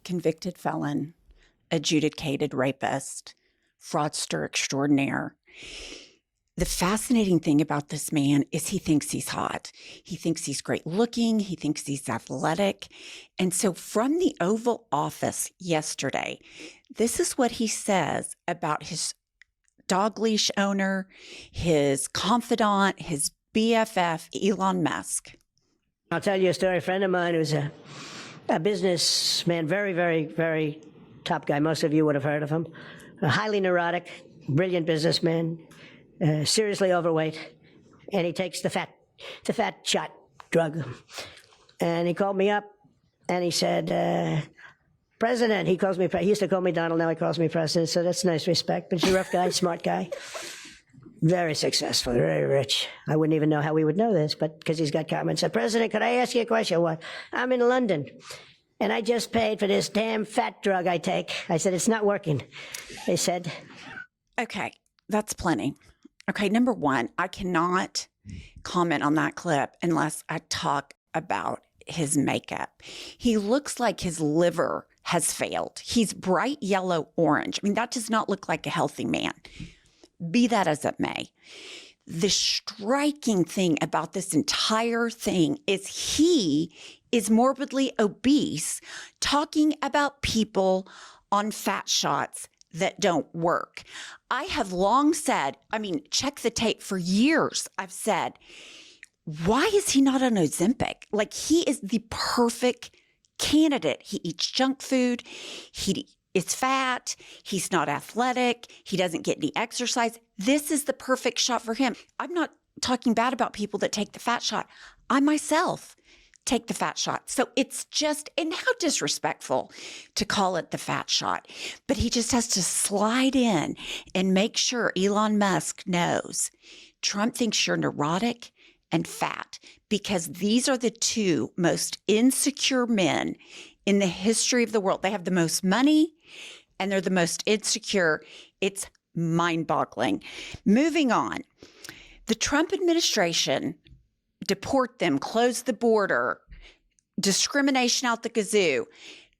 convicted felon, adjudicated rapist, fraudster extraordinaire. The fascinating thing about this man is he thinks he's hot. He thinks he's great looking. He thinks he's athletic. And so from the Oval Office yesterday, this is what he says about his dog leash owner, his confidant, his BFF, Elon Musk. I'll tell you a story. A friend of mine who's a businessman, very, very, very top guy. Most of you would have heard of him. A highly neurotic, brilliant businessman. Seriously overweight, and he takes the fat shot drug. And he called me up, and he said, President, he calls me, he used to call me Donald, now he calls me President, so that's nice respect. But he's a rough guy, smart guy, very successful, very rich. I wouldn't even know how we would know this, but because he's got comments. Said, President, could I ask you a question? What? I'm in London, and I just paid for this damn fat drug I take. I said, it's not working. They said. Okay, that's plenty. Okay, number one, I cannot comment on that clip unless I talk about his makeup. He looks like his liver has failed. He's bright yellow orange. I mean, that does not look like a healthy man. Be that as it may. The striking thing about this entire thing is he is morbidly obese, talking about people on fat shots that don't work. I have long said, check the tape for years. I've said, why is he not on Ozempic? Like, he is the perfect candidate. He eats junk food. He is fat. He's not athletic. He doesn't get any exercise. This is the perfect shot for him. I'm not talking bad about people that take the fat shot. I myself take the fat shot. So it's just, and how disrespectful to call it the fat shot. But he just has to slide in and make sure Elon Musk knows Trump thinks you're neurotic and fat, because these are the two most insecure men in the history of the world. They have the most money and they're the most insecure. It's mind-boggling. Moving on. The Trump administration, deport them, close the border, discrimination out the kazoo,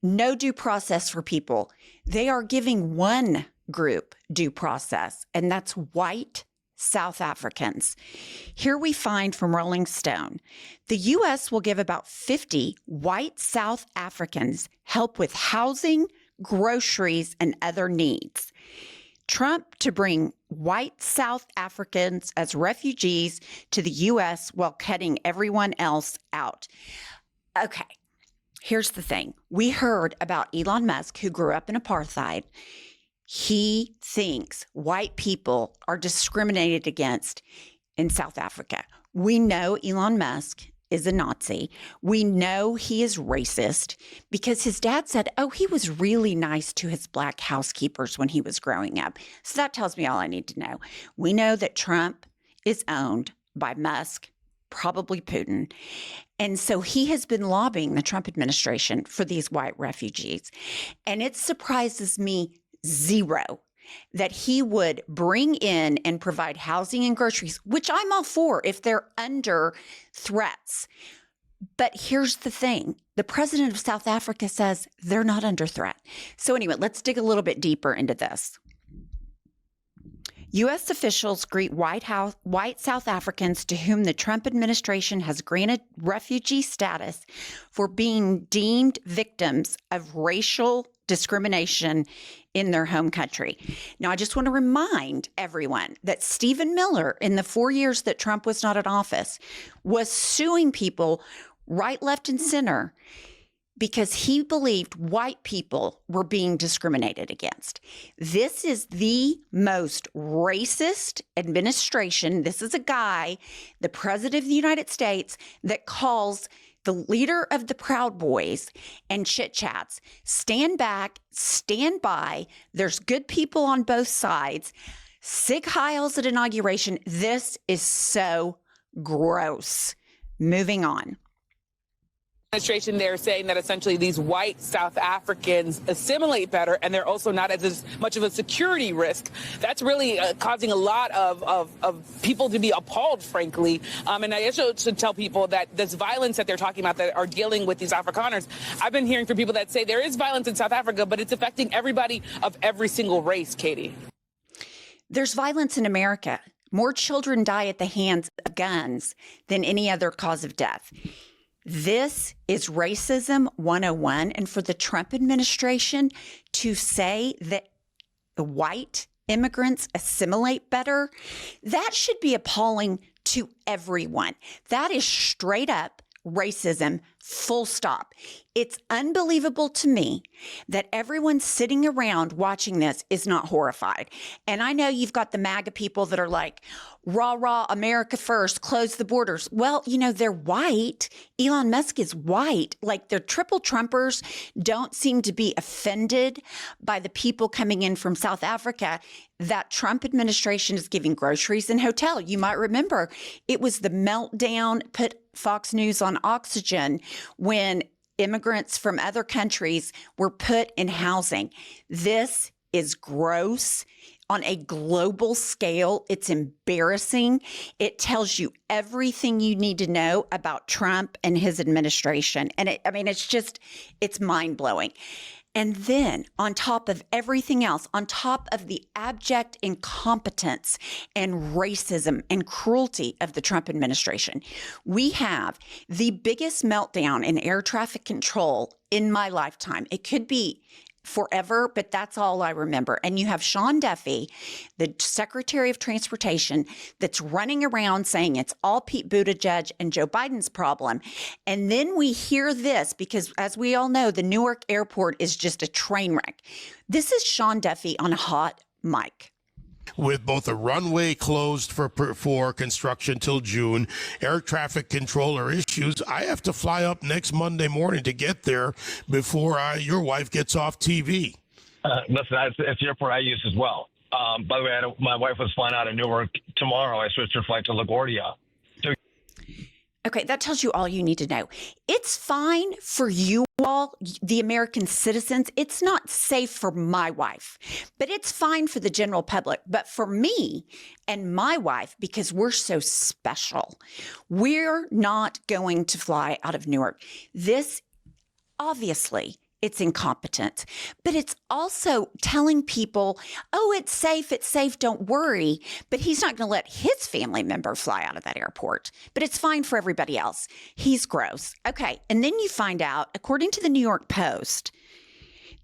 no due process for people. They are giving one group due process, and that's white South Africans. Here we find from Rolling Stone, the U.S. will give about 50 white South Africans help with housing, groceries, and other needs. Trump to bring white South Africans as refugees to the U.S. while cutting everyone else out. Okay, here's the thing. We heard about Elon Musk, who grew up in apartheid. He thinks white people are discriminated against in South Africa. We know Elon Musk is a Nazi. We know he is racist because his dad said, he was really nice to his black housekeepers when he was growing up. So that tells me all I need to know. We know that Trump is owned by Musk, probably Putin. And so he has been lobbying the Trump administration for these white refugees. And it surprises me zero that he would bring in and provide housing and groceries, which I'm all for if they're under threats. But here's the thing. The president of South Africa says they're not under threat. So anyway, let's dig a little bit deeper into this. U.S. officials greet white South Africans to whom the Trump administration has granted refugee status for being deemed victims of racial discrimination in their home country. Now, I just want to remind everyone that Stephen Miller, in the 4 years that Trump was not in office, was suing people right, left, and center because he believed white people were being discriminated against. This is the most racist administration. This is a guy, the president of the United States, that calls the leader of the Proud Boys and chit chats, stand back, stand by. There's good people on both sides. Sig Heils at inauguration. This is so gross. Moving on. administration, they're saying that essentially these white South Africans assimilate better, and they're also not as much of a security risk. That's really causing a lot of people to be appalled, frankly. And I also should tell people that this violence that they're talking about that are dealing with these Afrikaners, I've been hearing from people that say there is violence in South Africa, but it's affecting everybody of every single race, Katie. There's violence in America. More children die at the hands of guns than any other cause of death. This is racism 101. And for the Trump administration to say that the white immigrants assimilate better, that should be appalling to everyone. That is straight up racism, full stop. It's unbelievable to me that everyone sitting around watching this is not horrified. And I know you've got the MAGA people that are like, rah, rah, America first, close the borders. Well, you know, they're white. Elon Musk is white. Like, their triple Trumpers don't seem to be offended by the people coming in from South Africa. That Trump administration is giving groceries and hotel. You might remember it was the meltdown, put Fox News on oxygen when immigrants from other countries were put in housing. This is gross. On a global scale, it's embarrassing. It tells you everything you need to know about Trump and his administration. And it's mind-blowing. And then on top of everything else, on top of the abject incompetence and racism and cruelty of the Trump administration, we have the biggest meltdown in air traffic control in my lifetime. It could be forever, but that's all I remember. And you have Sean Duffy, the Secretary of Transportation, that's running around saying it's all Pete Buttigieg and Joe Biden's problem. And then we hear this because, as we all know, the Newark airport is just a train wreck. This is Sean Duffy on a hot mic. With both a runway closed for construction till June, air traffic controller issues, I have to fly up next Monday morning to get there before your wife gets off TV. Listen, it's the airport I use as well. By the way, my wife was flying out of Newark tomorrow. I switched her flight to LaGuardia. Okay, that tells you all you need to know. It's fine for you all, the American citizens. It's not safe for my wife, but it's fine for the general public. But for me and my wife, because we're so special, we're not going to fly out of Newark. This, obviously, it's incompetent, but it's also telling people, oh, it's safe, don't worry. But he's not going to let his family member fly out of that airport. But it's fine for everybody else. He's gross. Okay, and then you find out, according to the New York Post,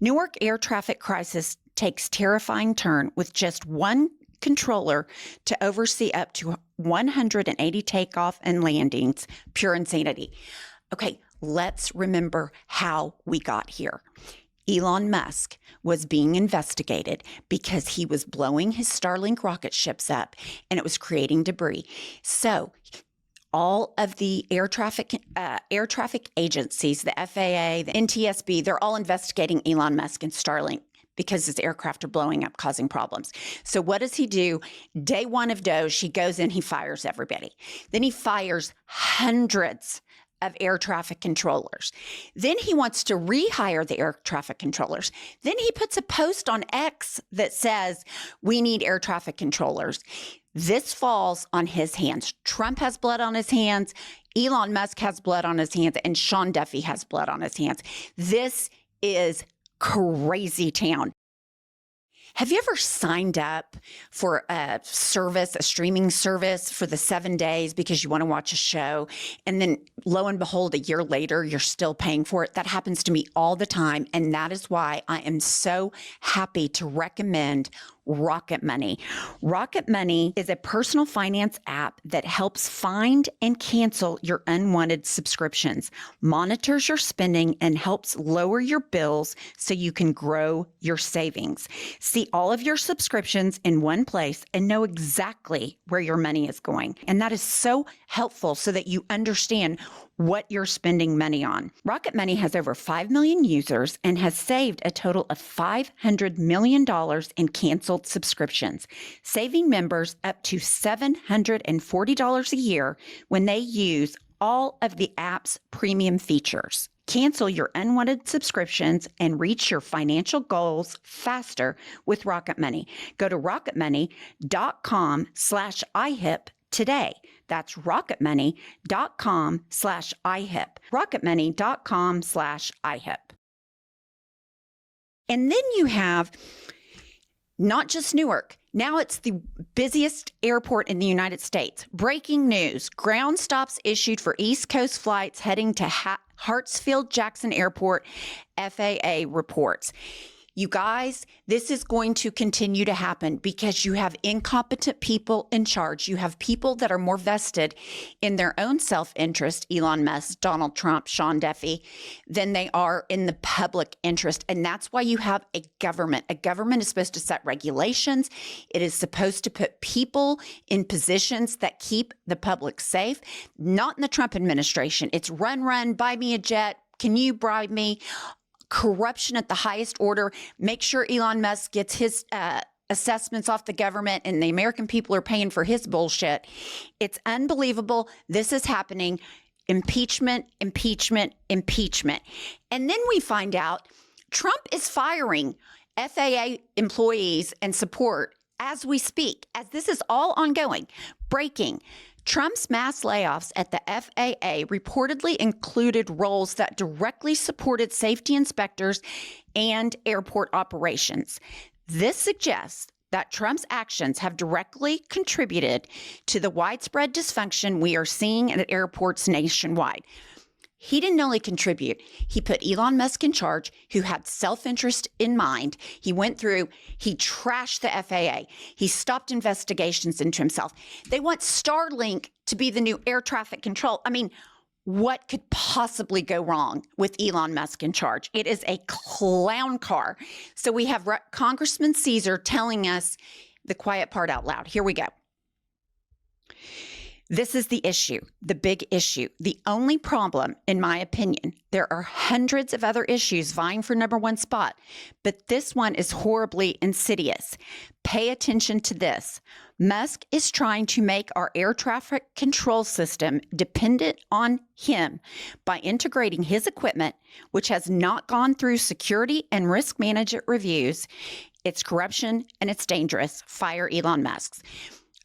Newark air traffic crisis takes terrifying turn with just one controller to oversee up to 180 takeoff and landings. Pure insanity. Okay, let's remember how we got here. Elon Musk was being investigated because he was blowing his Starlink rocket ships up and it was creating debris. So all of the air traffic agencies, the FAA, the NTSB, they're all investigating Elon Musk and Starlink because his aircraft are blowing up, causing problems. So what does he do? Day one of Doge, he goes in, he fires everybody. Then he fires hundreds of air traffic controllers. Then he wants to rehire the air traffic controllers. Then he puts a post on X that says, we need air traffic controllers. This falls on his hands. Trump has blood on his hands. Elon Musk has blood on his hands. And Sean Duffy has blood on his hands. This is crazy town. Have you ever signed up for a service, a streaming service for the 7 days because you want to watch a show, and then lo and behold, a year later, you're still paying for it? That happens to me all the time, and that is why I am so happy to recommend Rocket Money. Rocket Money is a personal finance app that helps find and cancel your unwanted subscriptions, monitors your spending, and helps lower your bills so you can grow your savings. See all of your subscriptions in one place and know exactly where your money is going. And that is so helpful so that you understand what you're spending money on. Rocket Money has over 5 million users and has saved a total of $500 million in canceled subscriptions, saving members up to $740 a year when they use all of the app's premium features. Cancel your unwanted subscriptions and reach your financial goals faster with Rocket Money. Go to rocketmoney.com/IHIP today. That's rocketmoney.com/IHIP. rocketmoney.com/IHIP. And then you have not just Newark. Now it's the busiest airport in the United States. Breaking news. Ground stops issued for East Coast flights heading to Hartsfield-Jackson Airport, FAA reports. You guys, this is going to continue to happen because you have incompetent people in charge. You have people that are more vested in their own self-interest, Elon Musk, Donald Trump, Sean Duffy, than they are in the public interest. And that's why you have a government. A government is supposed to set regulations. It is supposed to put people in positions that keep the public safe. Not in the Trump administration. It's run, buy me a jet. Can you bribe me? Corruption at the highest order. Make sure Elon Musk gets his assessments off the government and the American people are paying for his bullshit. It's unbelievable. This is happening. Impeachment, impeachment, impeachment. And then we find out Trump is firing FAA employees and support as we speak, as this is all ongoing. Breaking. Trump's mass layoffs at the FAA reportedly included roles that directly supported safety inspectors and airport operations. This suggests that Trump's actions have directly contributed to the widespread dysfunction we are seeing at airports nationwide. He didn't only contribute, he put Elon Musk in charge, who had self-interest in mind. He went through, he trashed the FAA. He stopped investigations into himself. They want Starlink to be the new air traffic control. I mean, what could possibly go wrong with Elon Musk in charge? It is a clown car. So we have Congressman Caesar telling us the quiet part out loud. Here we go. This is the issue, the big issue. The only problem, in my opinion, there are hundreds of other issues vying for #1 spot, but this one is horribly insidious. Pay attention to this. Musk is trying to make our air traffic control system dependent on him by integrating his equipment, which has not gone through security and risk management reviews. It's corruption and it's dangerous. Fire Elon Musk.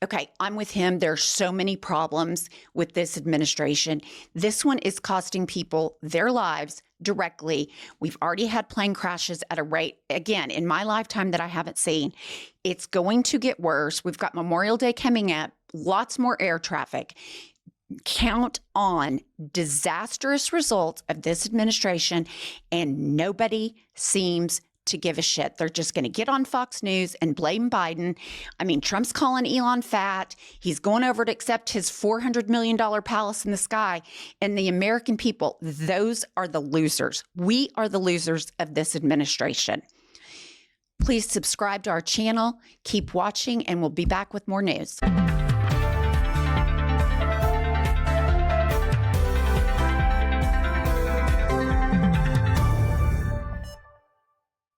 Okay, I'm with him. There's so many problems with this administration. This one is costing people their lives directly. We've already had plane crashes at a rate, again, in my lifetime that I haven't seen. It's going to get worse. We've got Memorial Day coming up, lots more air traffic. Count on disastrous results of this administration, and nobody seems to give a shit. They're just going to get on Fox News and blame Biden. I mean, Trump's calling Elon fat. He's going over to accept his $400 million palace in the sky. And the American people, those are the losers. We are the losers of this administration. Please subscribe to our channel. Keep watching, and we'll be back with more news.